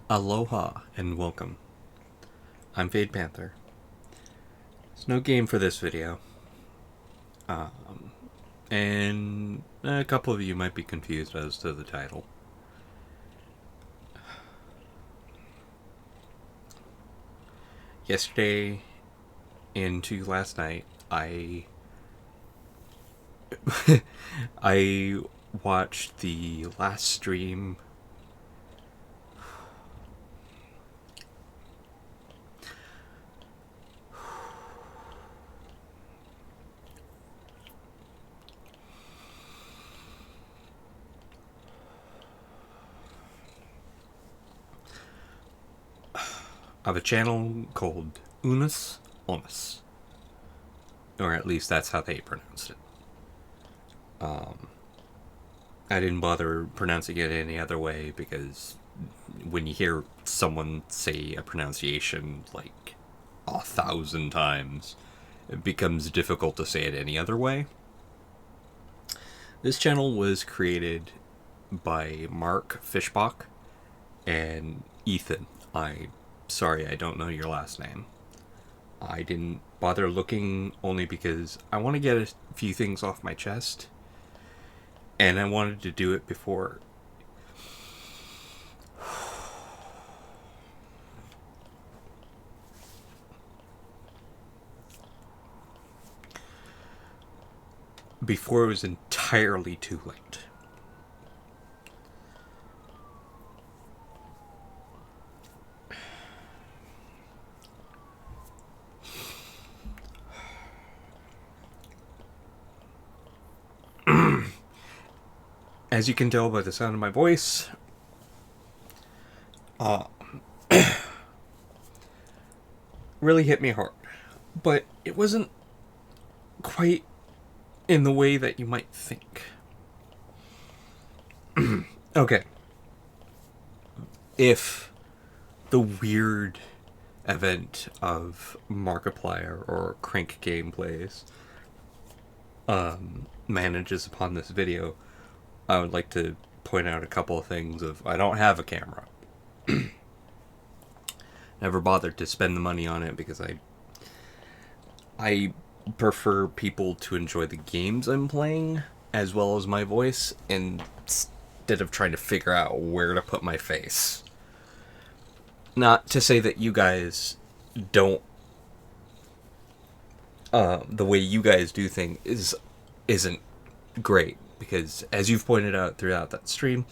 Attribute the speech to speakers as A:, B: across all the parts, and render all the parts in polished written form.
A: Aloha and welcome. I'm Panther. There's no game for this video. And a couple of you might be confused as to the title. Yesterday into last night, I I watched the last stream of a channel called Unus Onus. Or at least that's how they pronounced it. I didn't bother pronouncing it any other way because when you hear someone say a pronunciation like 1,000 times, it becomes difficult to say it any other way. This channel was created by Mark Fishbach and Ethan. Sorry, I don't know your last name. I didn't bother looking only because I want to get a few things off my chest. And I wanted to do it before it was entirely too late. As you can tell by the sound of my voice, really hit me hard. But it wasn't quite in the way that you might think. Okay. If the weird event of Markiplier or Crank Gameplays manages upon this video, I would like to point out a couple of things of I don't have a camera. Never bothered to spend the money on it because I prefer people to enjoy the games I'm playing as well as my voice instead of trying to figure out where to put my face. Not to say that you guys don't the way you guys do things isn't great, because as you've pointed out throughout that stream,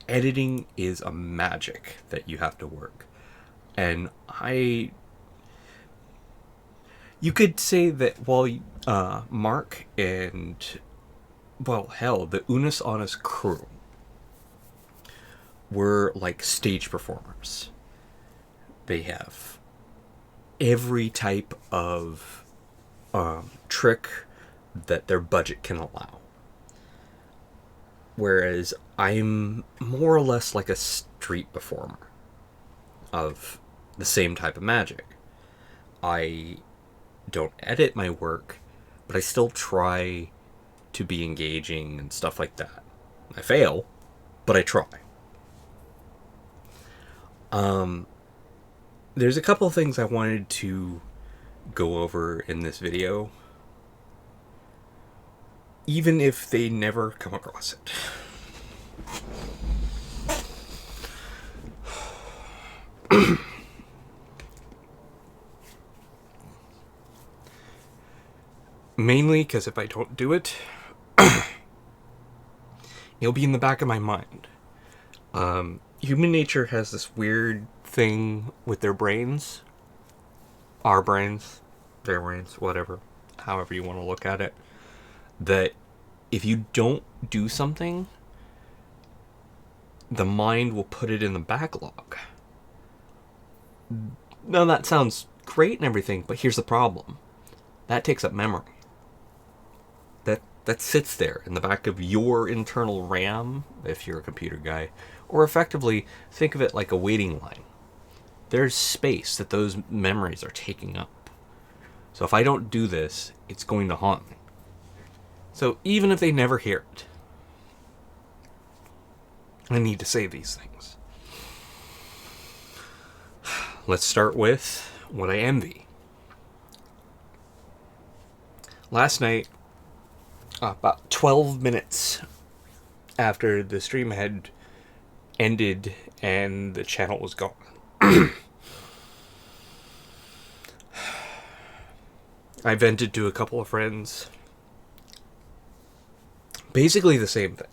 A: editing is a magic that you have to work. And you could say that while Mark and, well, hell, the Unus Honest crew were like stage performers. They have every type of trick that their budget can allow. Whereas I'm more or less like a street performer of the same type of magic. I don't edit my work, but I still try to be engaging and stuff like that. I fail, but I try. There's a couple of things I wanted to go over in this video, even if they never come across it. Mainly because if I don't do it, it'll be in the back of my mind. Human nature has this weird thing with their brains. Our brains, their brains, whatever, however you want to look at it. That if you don't do something, the mind will put it in the backlog. Now that sounds great and everything, but here's the problem. That takes up memory. That sits there in the back of your internal RAM, if you're a computer guy, or effectively think of it like a waiting line. There's space that those memories are taking up. So if I don't do this, it's going to haunt me. So even if they never hear it, I need to say these things. let's start with what I envy. Last night, about 12 minutes after the stream had ended and the channel was gone, I vented to a couple of friends. Basically the same thing.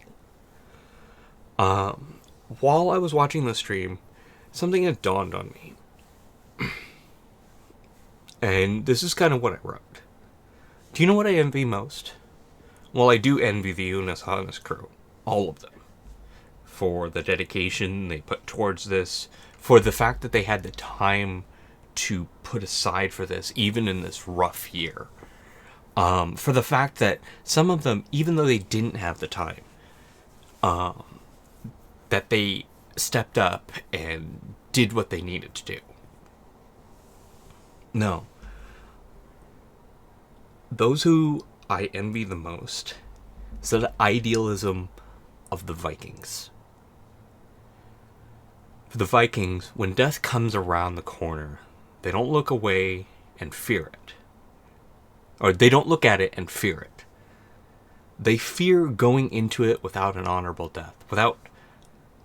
A: While I was watching the stream, something had dawned on me. And this is kind of what I wrote. Do you know what I envy most? Well, I do envy the Unisonus crew. All of them. For the dedication they put towards this. For the fact that they had the time to put aside for this, even in this rough year. For the fact that some of them, even though they didn't have the time, that they stepped up and did what they needed to do. No. Those who I envy the most is the idealism of the Vikings. For the Vikings, when death comes around the corner, they don't look away and fear it. Or they don't look at it and fear it. They fear going into it without an honorable death, without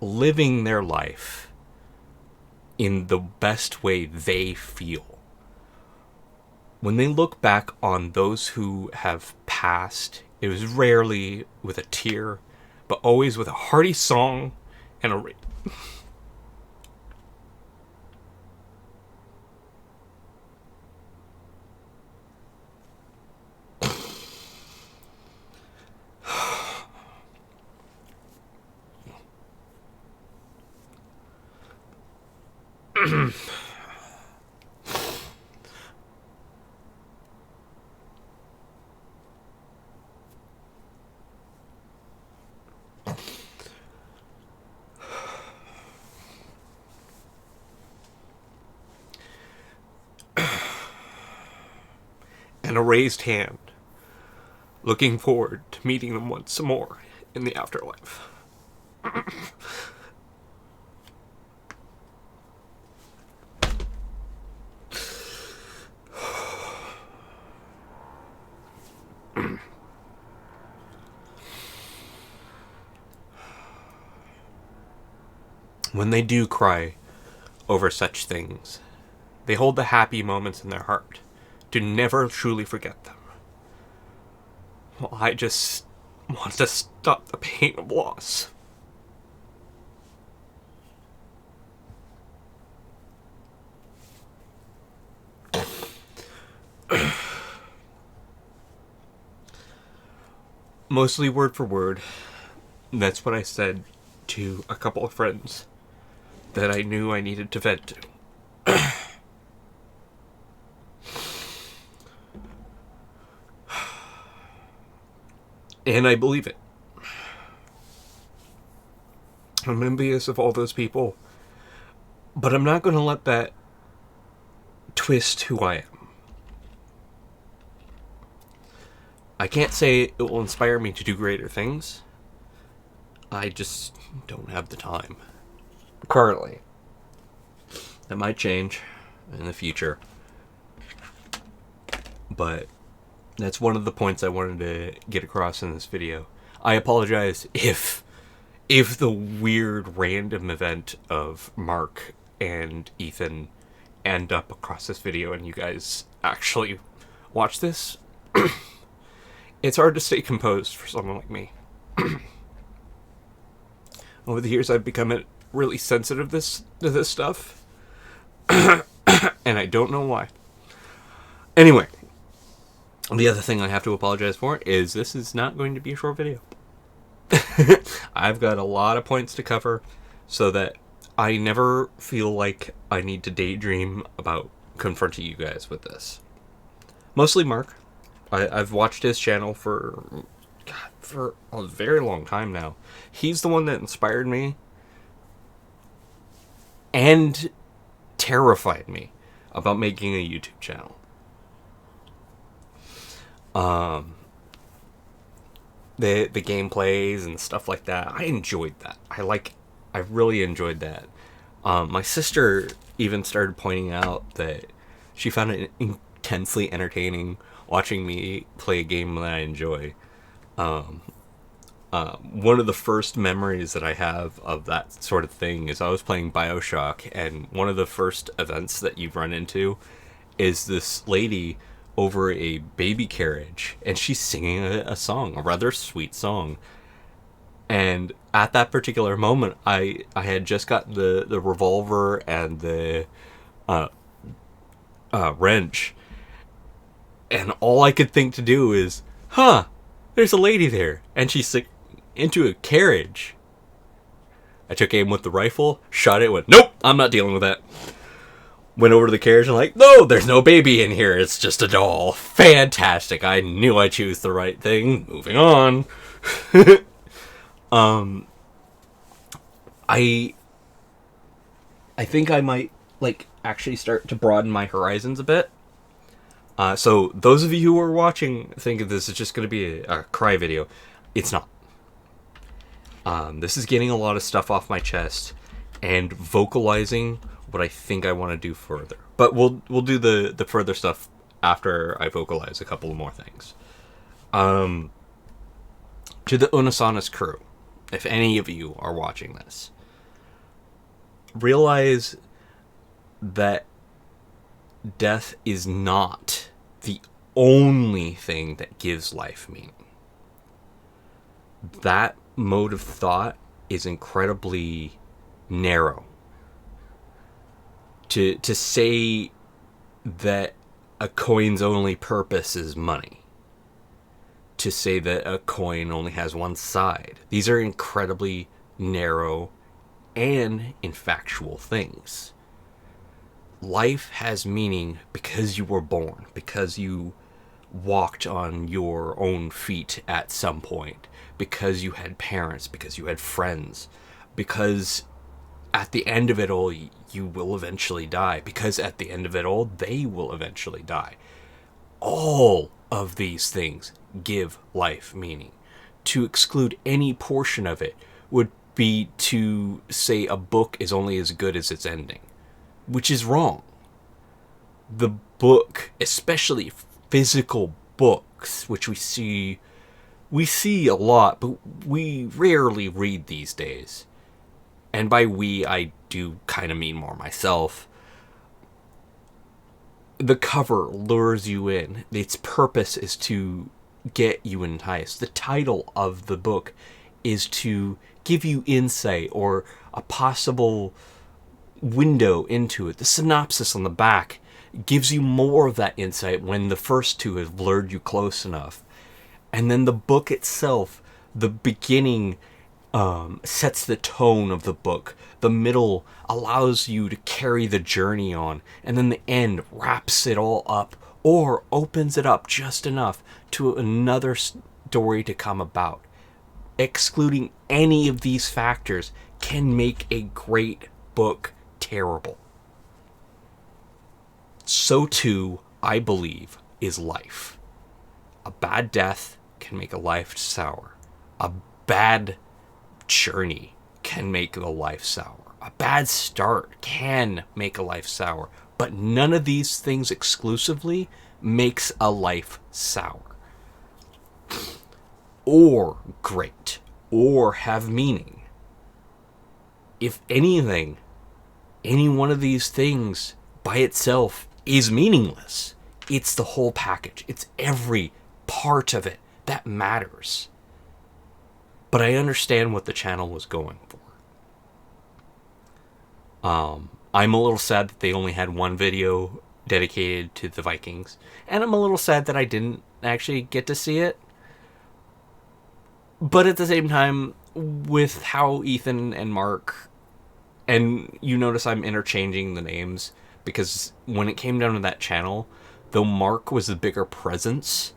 A: living their life in the best way they feel. When they look back on those who have passed, it was rarely with a tear, but always with a hearty song and a and a raised hand, looking forward to meeting them once more in the afterlife. When they do cry over such things, they hold the happy moments in their heart to never truly forget them. Well, I just want to stop the pain of loss. Mostly word for word, that's what I said to a couple of friends that I knew I needed to vent to. And I believe it. I'm envious of all those people, but I'm not going to let that twist who I am. I can't say it will inspire me to do greater things. I just don't have the time. Currently. That might change in the future. But that's one of the points I wanted to get across in this video. I apologize if the weird random event of Mark and Ethan end up across this video and you guys actually watch this. It's hard to stay composed for someone like me. Over the years, I've become really sensitive to this stuff. And I don't know why. Anyway, the other thing I have to apologize for is this is not going to be a short video. I've got a lot of points to cover so that I never feel like I need to daydream about confronting you guys with this. Mostly Mark. I've watched his channel for a very long time now. He's the one that inspired me and terrified me about making a YouTube channel. The gameplays and stuff like that, I enjoyed that. I really enjoyed that. My sister even started pointing out that she found it intensely entertaining watching me play a game that I enjoy. One of the first memories that I have of that sort of thing is I was playing BioShock, and one of the first events that you run into is this lady over a baby carriage, and she's singing a song, a rather sweet song. And at that particular moment, I had just got the revolver and the wrench, and all I could think to do is, there's a lady there, and she's like, into a carriage. I took aim with the rifle, shot it, went, nope, I'm not dealing with that. Went over to the carriage and like, no, there's no baby in here, it's just a doll. Fantastic, I knew I chose the right thing. Moving on. I think I might, like, actually start to broaden my horizons a bit. So those of you who are watching think this is just going to be a cry video. It's not. This is getting a lot of stuff off my chest and vocalizing what I think I want to do further. But we'll do the further stuff after I vocalize a couple of more things. To the Unasanas crew, if any of you are watching this, realize that death is not the only thing that gives life meaning. That mode of thought is incredibly narrow. To say that a coin's only purpose is money, to say that a coin only has one side, these are incredibly narrow and infactual things. Life has meaning because you were born, because you walked on your own feet at some point, because you had parents, because you had friends, because at the end of it all, you will eventually die, because at the end of it all, they will eventually die. All of these things give life meaning. To exclude any portion of it would be to say a book is only as good as its ending, which is wrong. The book, especially physical books, which we see a lot, but we rarely read these days. And by we, I do kind of mean more myself. The cover lures you in. Its purpose is to get you enticed. The title of the book is to give you insight or a possible window into it. The synopsis on the back gives you more of that insight when the first two have lured you close enough. And then the book itself, the beginning sets the tone of the book. The middle allows you to carry the journey on. And then the end wraps it all up or opens it up just enough to another story to come about. Excluding any of these factors can make a great book terrible. So too, I believe, is life. A bad death can make a life sour. A bad journey can make the life sour. A bad start can make a life sour. But none of these things exclusively makes a life sour. Or great. Or have meaning. If anything, any one of these things by itself is meaningless. It's the whole package. It's every part of it that matters. But I understand what the channel was going for. I'm a little sad that they only had one video dedicated to the Vikings. And I'm a little sad that I didn't actually get to see it. But at the same time, with how Ethan and Mark, and you notice I'm interchanging the names, because when it came down to that channel, though Mark was the bigger presence,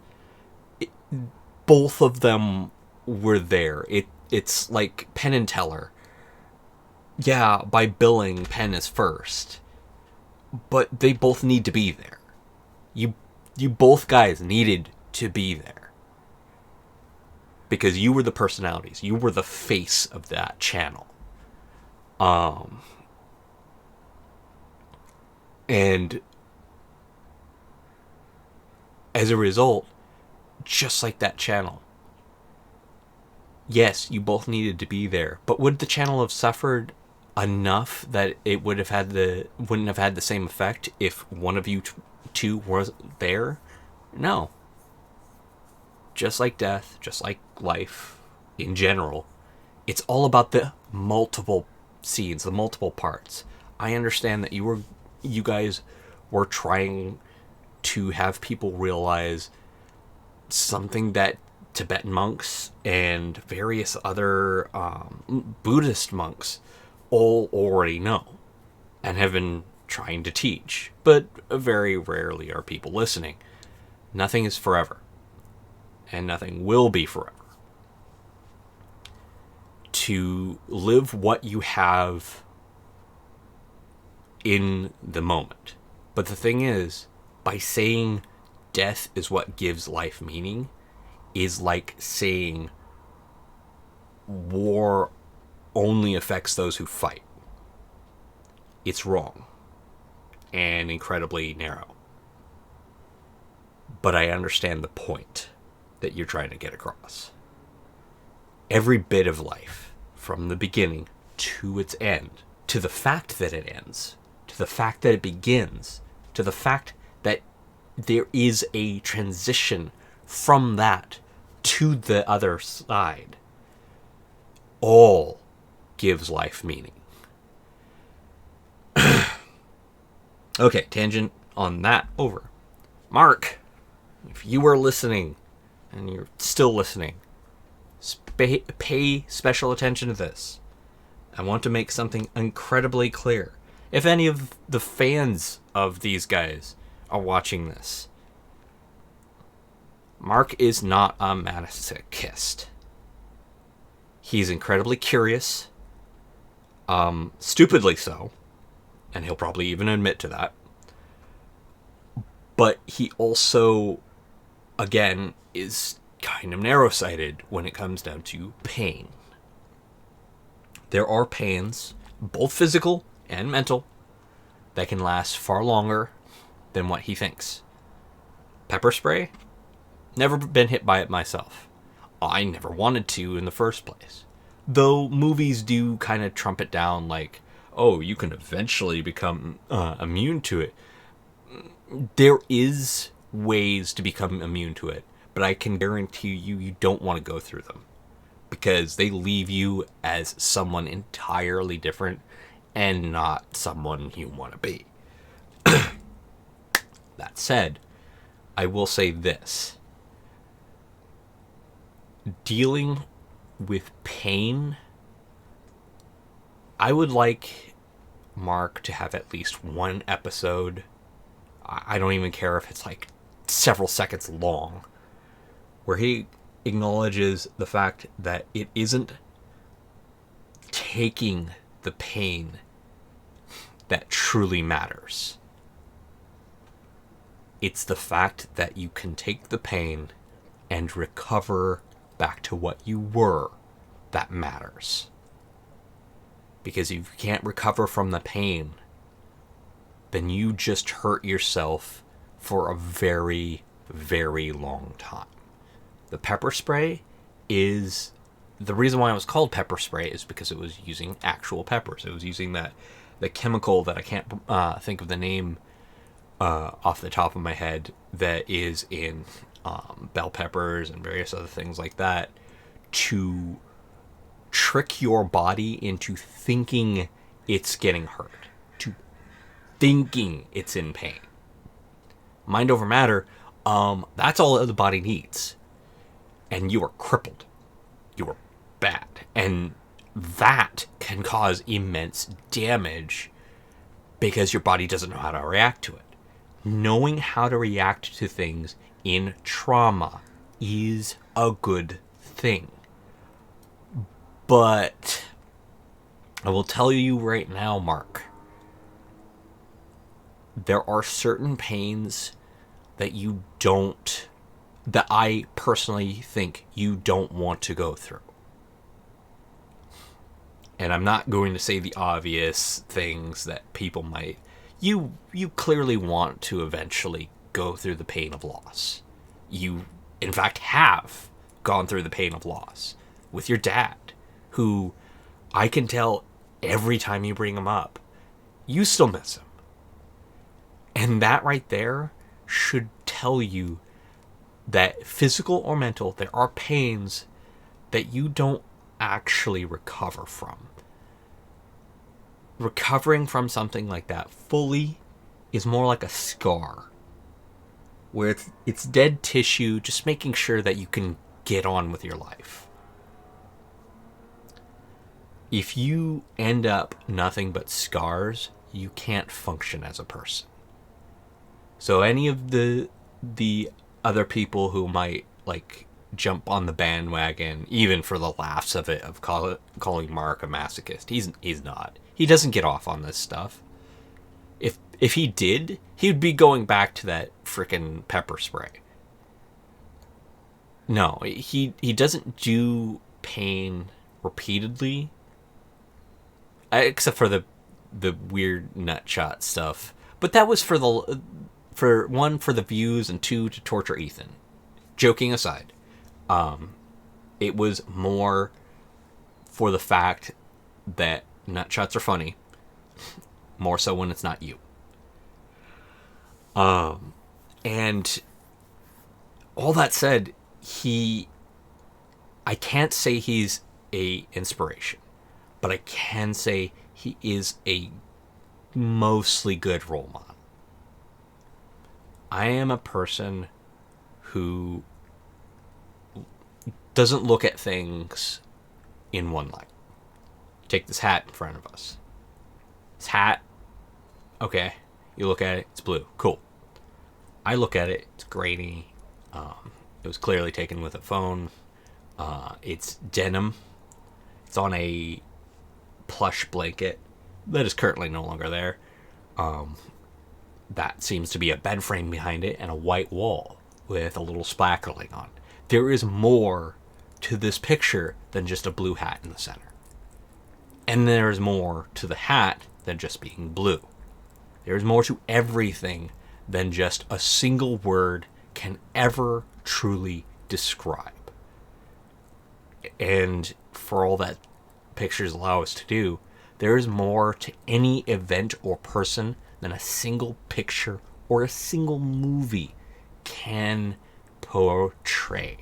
A: both of them were there. It's like Penn and Teller. Yeah, by billing, Penn is first. But they both need to be there. You both guys needed to be there. Because you were the personalities. You were the face of that channel. And as a result, just like that channel, yes, you both needed to be there, but would the channel have suffered enough that it wouldn't have had the same effect if one of you two was there? No. Just like death, just like life in general, it's all about the multiple scenes, the multiple parts. I understand that you guys were trying to have people realize something that Tibetan monks and various other Buddhist monks all already know and have been trying to teach, but very rarely are people listening. Nothing is forever, and nothing will be forever. To live what you have in the moment. But the thing is, by saying death is what gives life meaning, is like saying war only affects those who fight. It's wrong and incredibly narrow. But I understand the point that you're trying to get across. Every bit of life, from the beginning to its end, to the fact that it ends, to the fact that it begins, to the fact that there is a transition from that to the other side, all gives life meaning. Okay, tangent on that over. Mark, if you are listening, and you're still listening, pay special attention to this. I want to make something incredibly clear. If any of the fans of these guys are watching this, Mark is not a masochist. He's incredibly curious, stupidly so, and he'll probably even admit to that. But he also, again, is kind of narrow-sighted when it comes down to pain. There are pains, both physical and mental, that can last far longer than what he thinks. Pepper spray? Never been hit by it myself. I never wanted to in the first place. Though movies do kind of trump it down like, oh, you can eventually become immune to it. There is ways to become immune to it, but I can guarantee you don't want to go through them. Because they leave you as someone entirely different and not someone you want to be. That said, I will say this. Dealing with pain, I would like Mark to have at least one episode. I don't even care if it's like several seconds long, where he acknowledges the fact that it isn't taking the pain that truly matters. It's the fact that you can take the pain and recover back to what you were that matters. Because if you can't recover from the pain, then you just hurt yourself for a very, very long time. The pepper spray is... The reason why it was called pepper spray is because it was using actual peppers. It was using the chemical that I can't think of the name off the top of my head that is in bell peppers and various other things like that to trick your body into thinking it's getting hurt, to thinking it's in pain. Mind over matter, that's all the body needs. And you are crippled. You are bad. And that can cause immense damage because your body doesn't know how to react to it. Knowing how to react to things in trauma is a good thing. But I will tell you right now, Mark, there are certain pains that that I personally think you don't want to go through. And I'm not going to say the obvious things that people might,
B: you clearly want to eventually go through the pain of loss. You, in fact, have gone through the pain of loss with your dad, who I can tell every time you bring him up, you still miss him. And that right there should tell you that physical or mental, there are pains that you don't actually recover from. Recovering from something like that fully is more like a scar, where it's dead tissue, just making sure that you can get on with your life. If you end up nothing but scars, you can't function as a person. So any of the other people who might like jump on the bandwagon, even for the laughs of it, of calling Mark a masochist, he's not. He doesn't get off on this stuff. If he did, he'd be going back to that frickin' pepper spray. No, he doesn't do pain repeatedly, except for the weird nutshot stuff. But that was for the views, and two, to torture Ethan. Joking aside, it was more for the fact that nutshots are funny, more so when it's not you. And all that said, I can't say he's a inspiration, but I can say he is a mostly good role model. I am a person who doesn't look at things in one light. Take this hat in front of us. This hat, okay, you look at it, it's blue, cool. I look at it, it's grainy. It was clearly taken with a phone. It's denim. It's on a plush blanket that is currently no longer there. That seems to be a bed frame behind it and a white wall with a little sparkling on. There is more to this picture than just a blue hat in the center. And there's more to the hat than just being blue. There's more to everything than just a single word can ever truly describe. And for all that pictures allow us to do, there is more to any event or person than a single picture or a single movie can portray.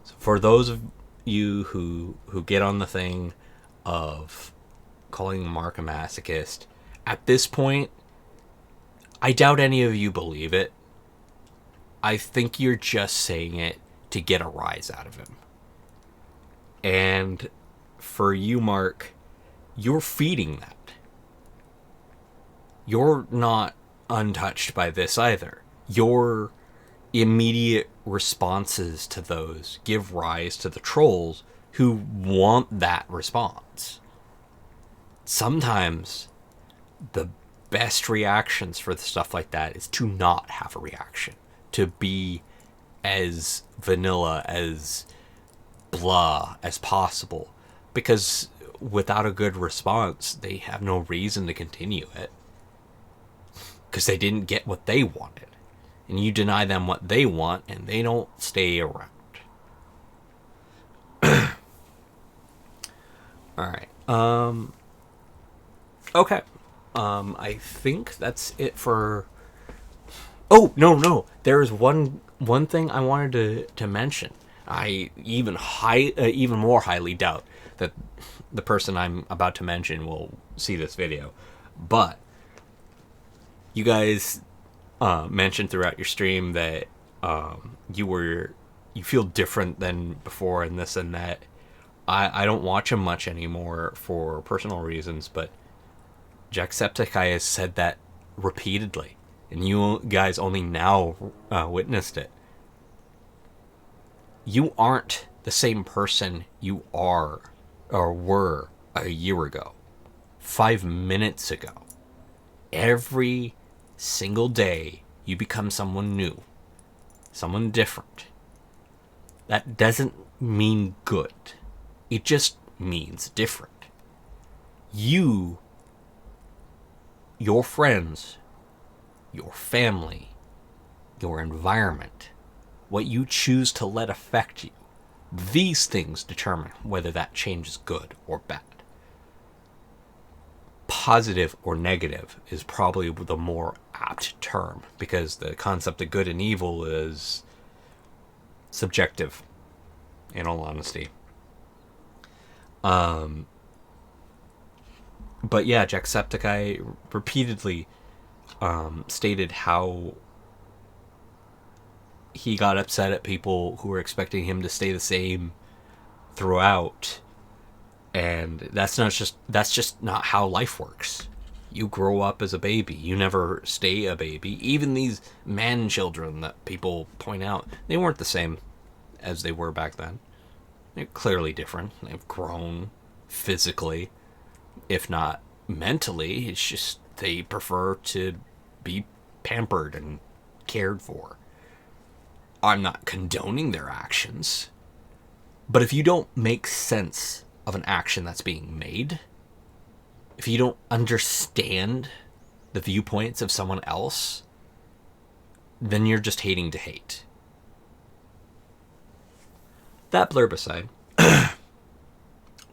B: So for those of you who get on the thing of calling Mark a masochist, at this point, I doubt any of you believe it. I think you're just saying it to get a rise out of him. And for you, Mark, you're feeding that. You're not untouched by this either. Your immediate responses to those give rise to the trolls who want that response. Sometimes the best reactions for stuff like that is to not have a reaction, to be as vanilla, as blah as possible, because without a good response, they have no reason to continue it, because they didn't get what they wanted, and you deny them what they want and they don't stay around. All right. Okay. I think that's it for... Oh, no. There's one thing I wanted to mention. I even more highly doubt that the person I'm about to mention will see this video. But you guys mentioned throughout your stream that you feel different than before and this and that. I don't watch him much anymore for personal reasons, but Jacksepticeye has said that repeatedly, and you guys only now witnessed it. You aren't the same person you are or were a year ago, 5 minutes ago. Every single day you become someone new, someone different. That doesn't mean good. It just means different. You your friends, your family, your environment, what you choose to let affect you, these things determine whether that change is good or bad. Positive or negative is probably the more apt term, because the concept of good and evil is subjective, in all honesty. But yeah, Jacksepticeye repeatedly stated how he got upset at people who were expecting him to stay the same throughout, and that's just not how life works. You grow up as a baby. You never stay a baby. Even these man children that people point out, they weren't the same as they were back then. They're clearly different. They've grown physically, if not mentally. It's just they prefer to be pampered and cared for. I'm not condoning their actions, but if you don't make sense of an action that's being made, if you don't understand the viewpoints of someone else, then you're just hating to hate. That blurb aside,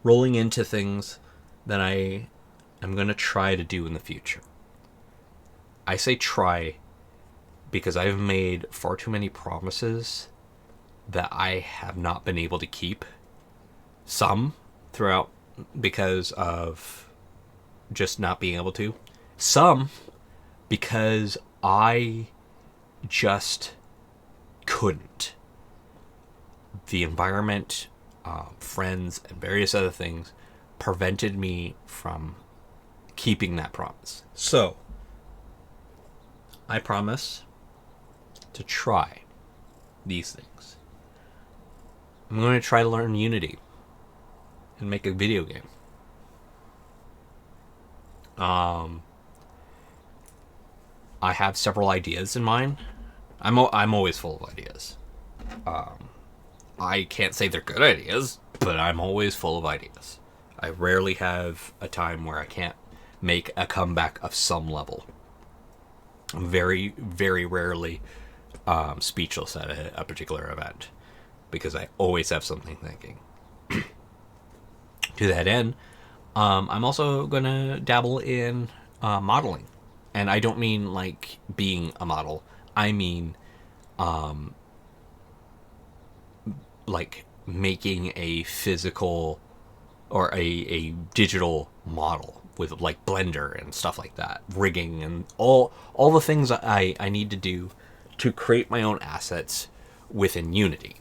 B: rolling into things that I am going to try to do in the future. I say try because I've made far too many promises that I have not been able to keep. Some throughout because of just not being able to. Some because I just couldn't. The environment, friends, and various other things prevented me from keeping that promise. So, I promise to try these things. I'm going to try to learn Unity and make a video game. I have several ideas in mind. I'm always full of ideas. I can't say they're good ideas, but I'm always full of ideas. I rarely have a time where I can't make a comeback of some level. I'm very, very rarely speechless at a particular event because I always have something thinking. To that end, I'm also going to dabble in modeling. And I don't mean like being a model. I mean like making a physical or a digital model with like Blender and stuff like that, rigging and all the things I need to do to create my own assets within Unity.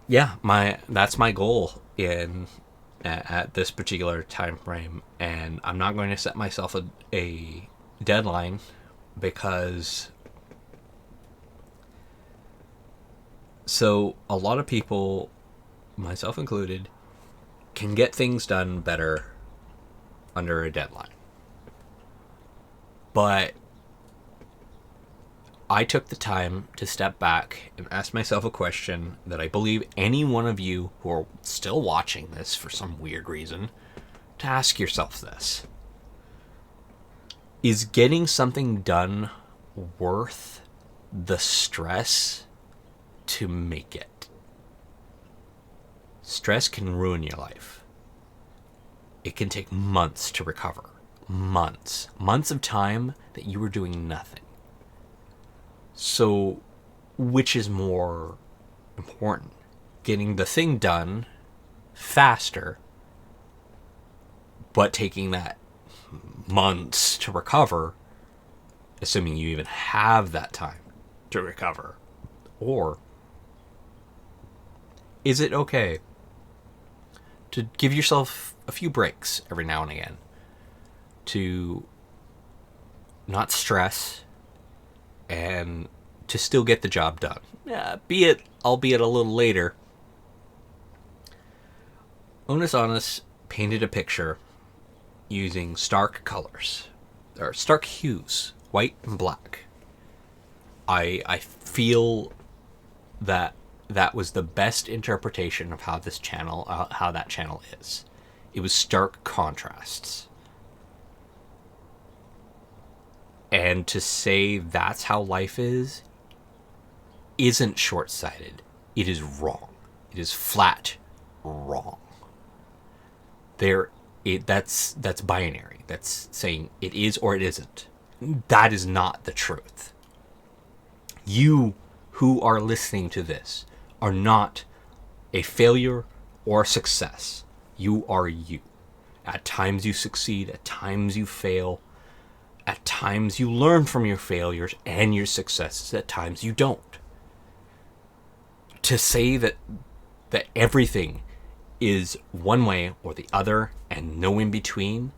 B: Yeah, that's my goal at this particular time frame, and I'm not going to set myself a deadline because so a lot of people, myself included, can get things done better under a deadline. But I took the time to step back and ask myself a question that I believe any one of you who are still watching this for some weird reason to ask yourself this. Is getting something done worth the stress to make it? Stress can ruin your life. It can take months to recover. Months of time that you were doing nothing. So, which is more important? Getting the thing done faster, but taking that months to recover, assuming you even have that time to recover? Or is it okay to give yourself a few breaks every now and again to not stress and to still get the job done? Albeit a little later. Onus Honest painted a picture using stark colors, or stark hues, white and black. I feel that was the best interpretation of how this channel, how that channel is. It was stark contrasts. And to say that's how life is isn't short-sighted. It is wrong. It is flat wrong. That's binary. That's saying it is or it isn't. That is not the truth. You who are listening to this are not a failure or a success. You are you. At times you succeed, at times you fail, at times you learn from your failures and your successes, at times you don't. To say that everything is one way or the other and no in between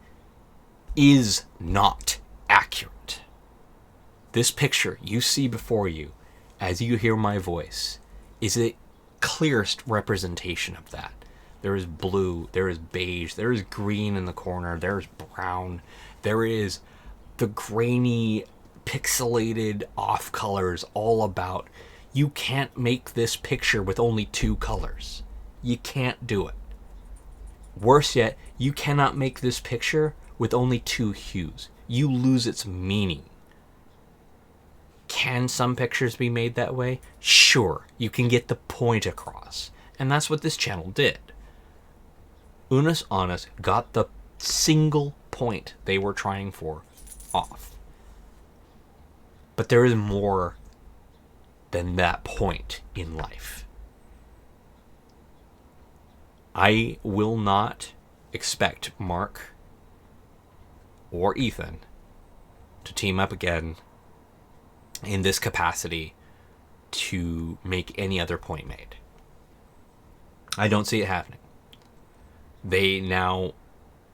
B: is not accurate. This picture you see before you as you hear my voice is the clearest representation of that. There is blue, there is beige, there is green in the corner, there is brown, there is the grainy, pixelated off colors all about. You can't make this picture with only 2 colors. You can't do it. Worse yet, you cannot make this picture with only 2 hues. You lose its meaning. Can some pictures be made that way? Sure, you can get the point across. And that's what this channel did. Unis Honest got the single point they were trying for off. But there is more than that point in life. I will not expect Mark or Ethan to team up again in this capacity to make any other point made. I don't see it happening. They now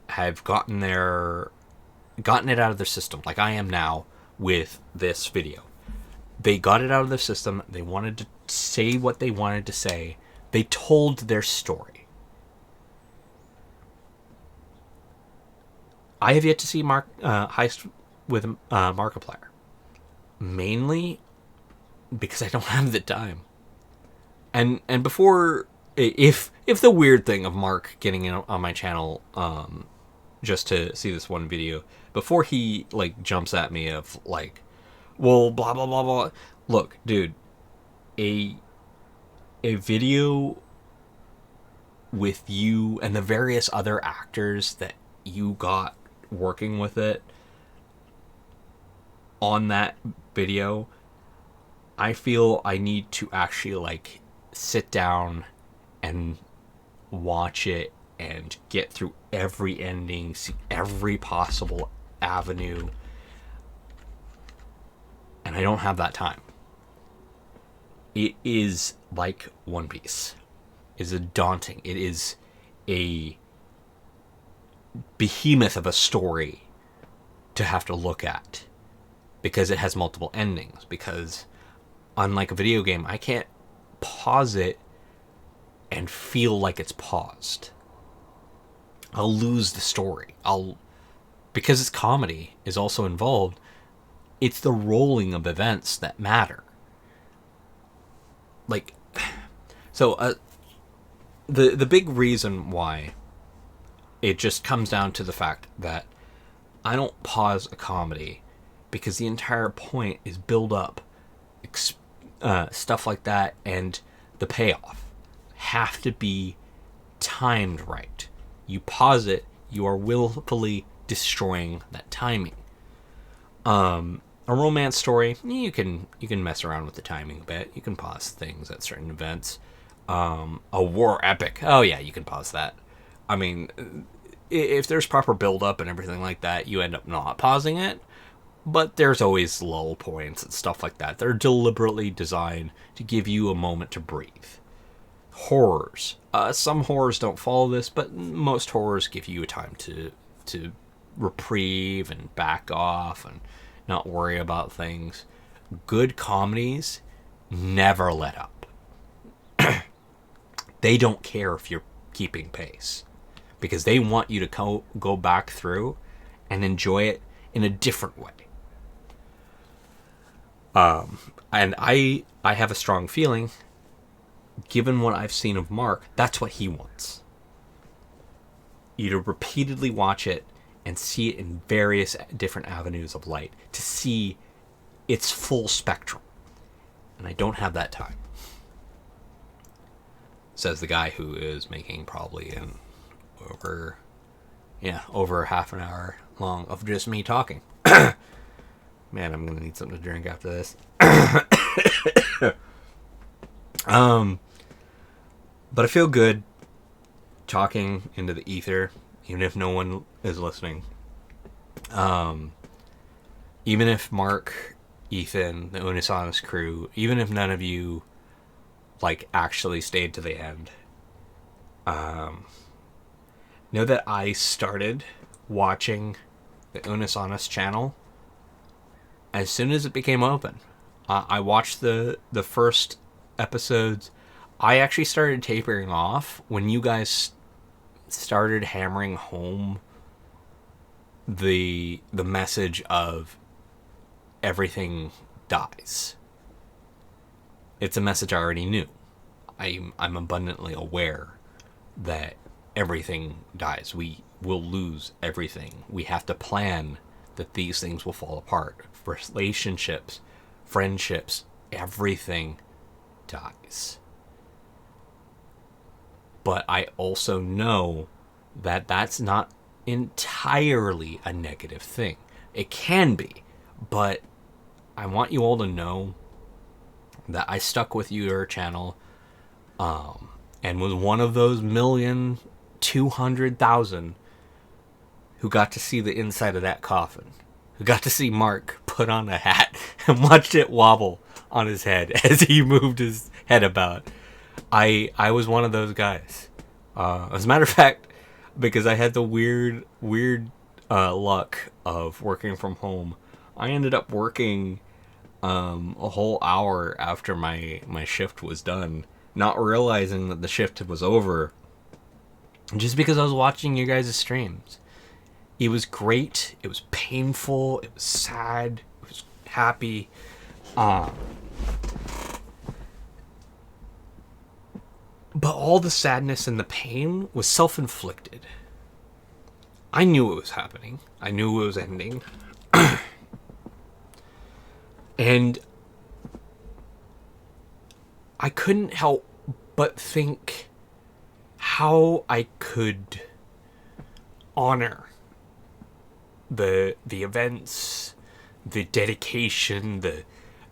B: have gotten it out of their system, like I am now with this video. They got it out of their system. They wanted to say what they wanted to say. They told their story. I have yet to see Heist with Markiplier. Mainly because I don't have the time. And before, if the weird thing of Mark getting in on my channel just to see this one video, before he like jumps at me of like, well, blah blah blah blah. Look, dude, a video with you and the various other actors that you got working with it on that video, I feel I need to actually like sit down and watch it and get through every ending, see every possible avenue. And I don't have that time. It is like One Piece. It is daunting. It is a behemoth of a story to have to look at because it has multiple endings. Because unlike a video game, I can't pause it and feel like it's paused. I'll lose the story. Because it's comedy is also involved. It's the rolling of events that matter. Like, so the big reason why it just comes down to the fact that I don't pause a comedy because the entire point is build up, stuff like that, and the payoff have to be timed right. You pause it, you are willfully destroying that timing. A romance story, you can mess around with the timing a bit. You can pause things at certain events. A war epic, oh yeah, you can pause that. I mean, if there's proper build-up and everything like that, you end up not pausing it. But there's always lull points and stuff like that. They're deliberately designed to give you a moment to breathe. Horrors. Some horrors don't follow this, but most horrors give you a time to reprieve and back off and not worry about things. Good comedies never let up. They don't care if you're keeping pace because they want you to go back through and enjoy it in a different way. And I have a strong feeling, given what I've seen of Mark, that's what he wants. you to repeatedly watch it and see it in various different avenues of light to see its full spectrum. And I don't have that time. Says the guy who is making probably an over half an hour long of just me talking. Man, I'm gonna need something to drink after this. But I feel good talking into the ether, even if no one is listening. Even if Mark, Ethan, the Unisonis crew, even if none of you like actually stayed to the end, know that I started watching the Unisonis channel as soon as it became open. I watched the first episodes. I actually started tapering off when you guys started hammering home the message of everything dies. It's a message I already knew. I'm abundantly aware that everything dies. We will lose everything. We have to plan that these things will fall apart. Relationships, friendships, everything dies. But I also know that that's not entirely a negative thing. It can be, but I want you all to know that I stuck with your channel, and was one of those 1,200,000 who got to see the inside of that coffin, who got to see Mark put on a hat and watched it wobble on his head as he moved his head about. I was one of those guys. As a matter of fact, because I had the weird luck of working from home, I ended up working a whole hour after my shift was done, not realizing that the shift was over, just because I was watching you guys' streams. It was great. It was painful. It was sad. It was happy. But all the sadness and the pain was self-inflicted. I knew it was happening. I knew it was ending. And I couldn't help but think how I could honor the events, the dedication, the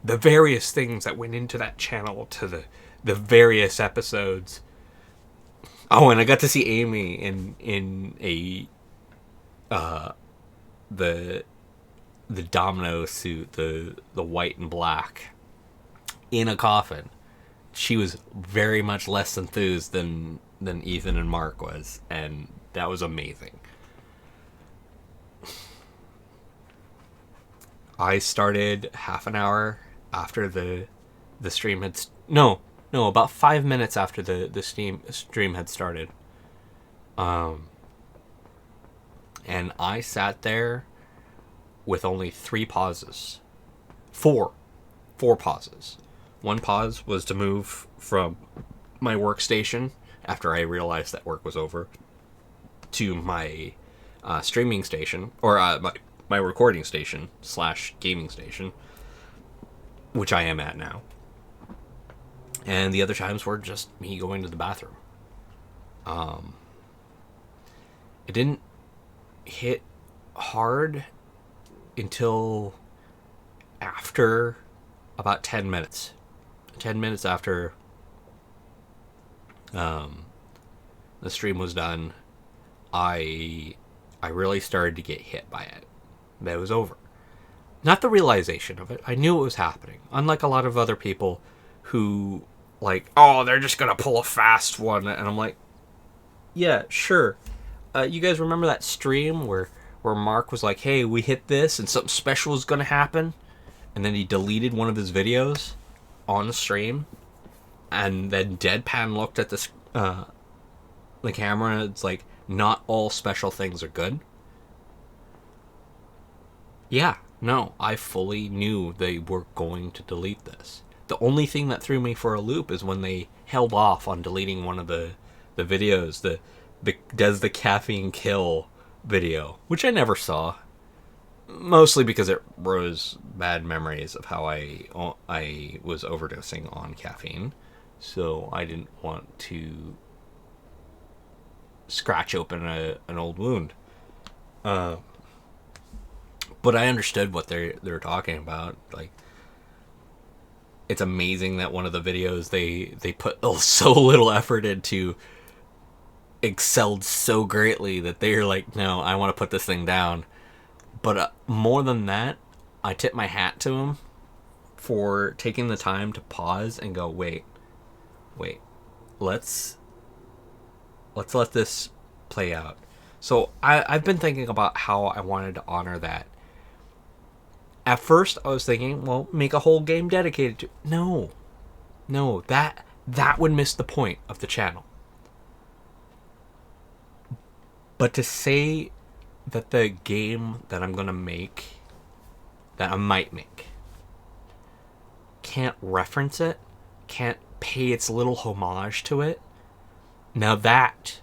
B: various things that went into that channel, to the various episodes. Oh, and I got to see Amy in a the domino suit, the white and black, in a coffin. She was very much less enthused than Ethan and Mark was, and that was amazing. I started half an hour after the stream had... No, about 5 minutes after the stream had started. And I sat there with only 3 pauses. 4 pauses. One pause was to move from my workstation after I realized that work was over to my streaming station, or my recording station / gaming station, which I am at now. And the other times were just me going to the bathroom. It didn't hit hard until after about 10 minutes. 10 minutes after the stream was done, I really started to get hit by it. That it was over. Not the realization of it. I knew it was happening. Unlike a lot of other people who, like, oh, they're just gonna pull a fast one. And I'm like, yeah, sure. You guys remember that stream where Mark was like, hey, we hit this and something special is gonna happen? And then he deleted one of his videos on the stream, and then deadpan looked at the camera, and it's like, not all special things are good. Yeah, no, I fully knew they were going to delete this. The only thing that threw me for a loop is when they held off on deleting one of the videos, does the caffeine kill video, which I never saw, mostly because it rose bad memories of how I was overdosing on caffeine, so I didn't want to scratch open an old wound. But I understood what they're talking about. Like, it's amazing that one of the videos they put so little effort into excelled so greatly that they're like, no, I want to put this thing down. But more than that, I tip my hat to him for taking the time to pause and go, wait, let's let this play out. So I've been thinking about how I wanted to honor that. At first, I was thinking, well, make a whole game dedicated to... No, that would miss the point of the channel. But to say that the game that I'm going to make, that I might make, can't reference it, can't pay its little homage to it, now that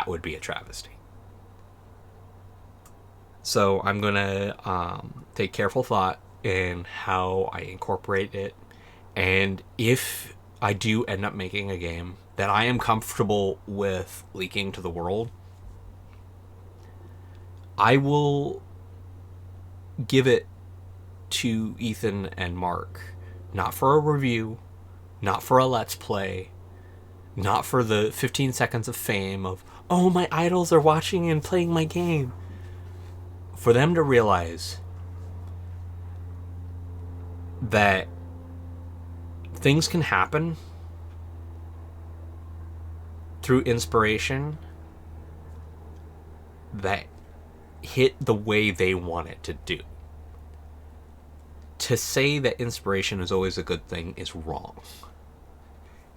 B: would be a travesty. So I'm going to take careful thought in how I incorporate it. And if I do end up making a game that I am comfortable with leaking to the world, I will give it to Ethan and Mark. Not for a review, not for a let's play, not for the 15 seconds of fame of, oh, my idols are watching and playing my game. For them to realize that things can happen through inspiration that hit the way they want it to do. To say that inspiration is always a good thing is wrong.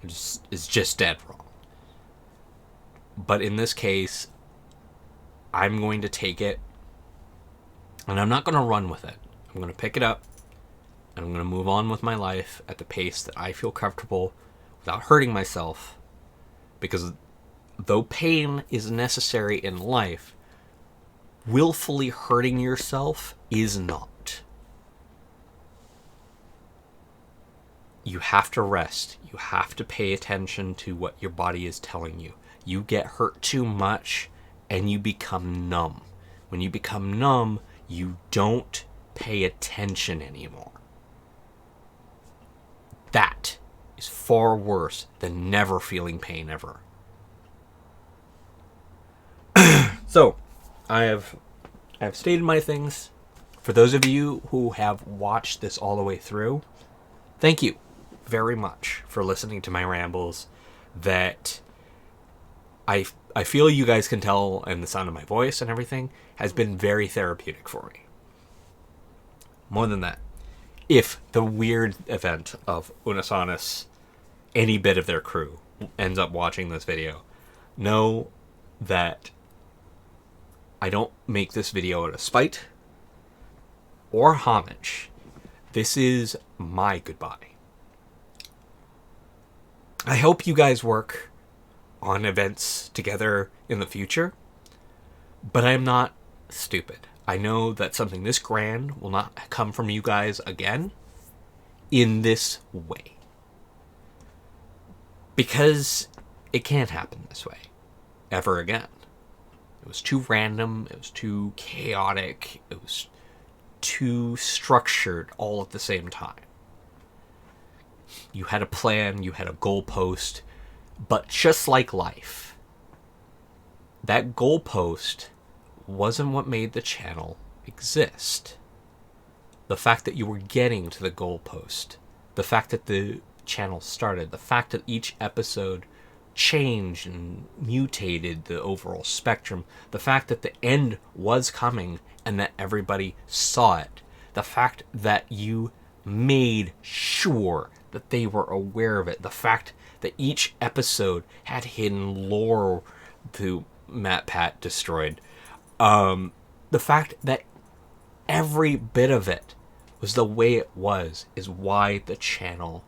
B: It's just dead wrong. But in this case, I'm going to take it, and I'm not going to run with it. I'm going to pick it up, and I'm going to move on with my life at the pace that I feel comfortable without hurting myself. Because though pain is necessary in life, willfully hurting yourself is not. You have to rest. You have to pay attention to what your body is telling you. You get hurt too much, and you become numb. When you become numb, you don't pay attention anymore. That is far worse than never feeling pain ever. So, I have stated my things. For those of you who have watched this all the way through, thank you very much for listening to my rambles. That I feel you guys can tell, and the sound of my voice and everything has been very therapeutic for me. More than that, if the weird event of Unasanis, any bit of their crew, ends up watching this video, know that I don't make this video out of spite or homage. This is my goodbye. I hope you guys work on events together in the future, but I'm not stupid. I know that something this grand will not come from you guys again in this way. Because it can't happen this way ever again. It was too random, it was too chaotic, it was too structured all at the same time. You had a plan, you had a goalpost, but just like life, that goalpost wasn't what made the channel exist. The fact that you were getting to the goalpost, the fact that the channel started, the fact that each episode changed and mutated the overall spectrum, the fact that the end was coming and that everybody saw it, the fact that you made sure that they were aware of it, the fact that each episode had hidden lore to Matt Pat destroyed, the fact that every bit of it was the way it was is why the channel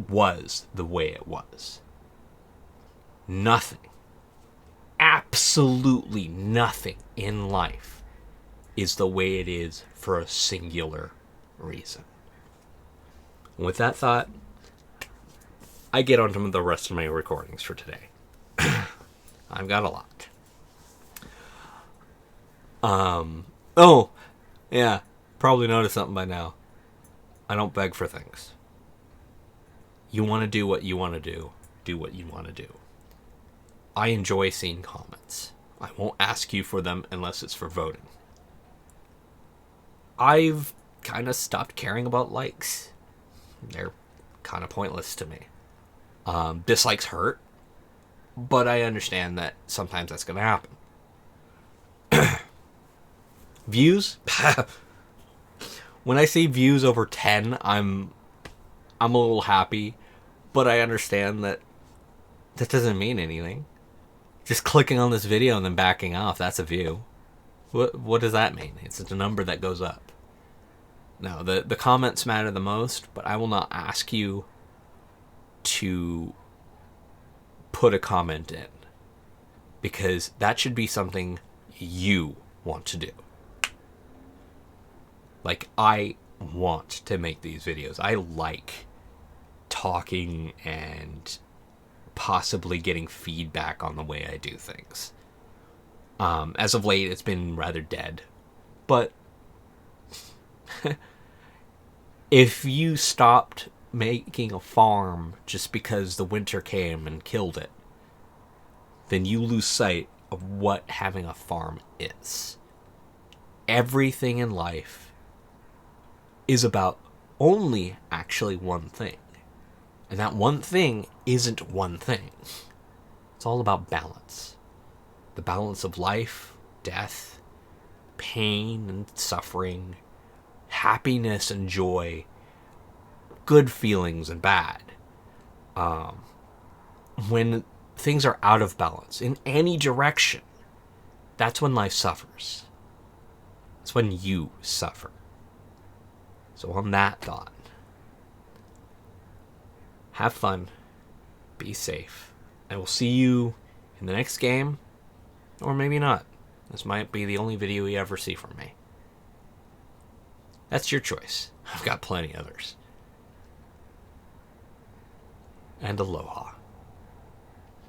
B: was the way it was. Nothing absolutely nothing in life is the way it is for a singular reason. With that thought, I get on to the rest of my recordings for today. I've got a lot. Oh, yeah, probably noticed something by now. I don't beg for things. You want to do what you want to do what you want to do. I enjoy seeing comments. I won't ask you for them unless it's for voting. I've kind of stopped caring about likes. They're kind of pointless to me. Dislikes hurt, but I understand that sometimes that's going to happen. Views? When I see views over 10, I'm a little happy, but I understand that doesn't mean anything. Just clicking on this video and then backing off, that's a view. What does that mean? It's a number that goes up. No, the comments matter the most, but I will not ask you to put a comment in, because that should be something you want to do. Like, I want to make these videos. I like talking and possibly getting feedback on the way I do things. As of late, it's been rather dead. But if you stopped making a farm just because the winter came and killed it, then you lose sight of what having a farm is. Everything in life is about only actually one thing. And that one thing isn't one thing. It's all about balance. The balance of life, death, pain and suffering, happiness and joy, good feelings and bad. When things are out of balance in any direction, that's when life suffers. It's when you suffer. So on that thought, have fun, be safe. I will see you in the next game, or maybe not. This might be the only video you ever see from me. That's your choice. I've got plenty others. And aloha.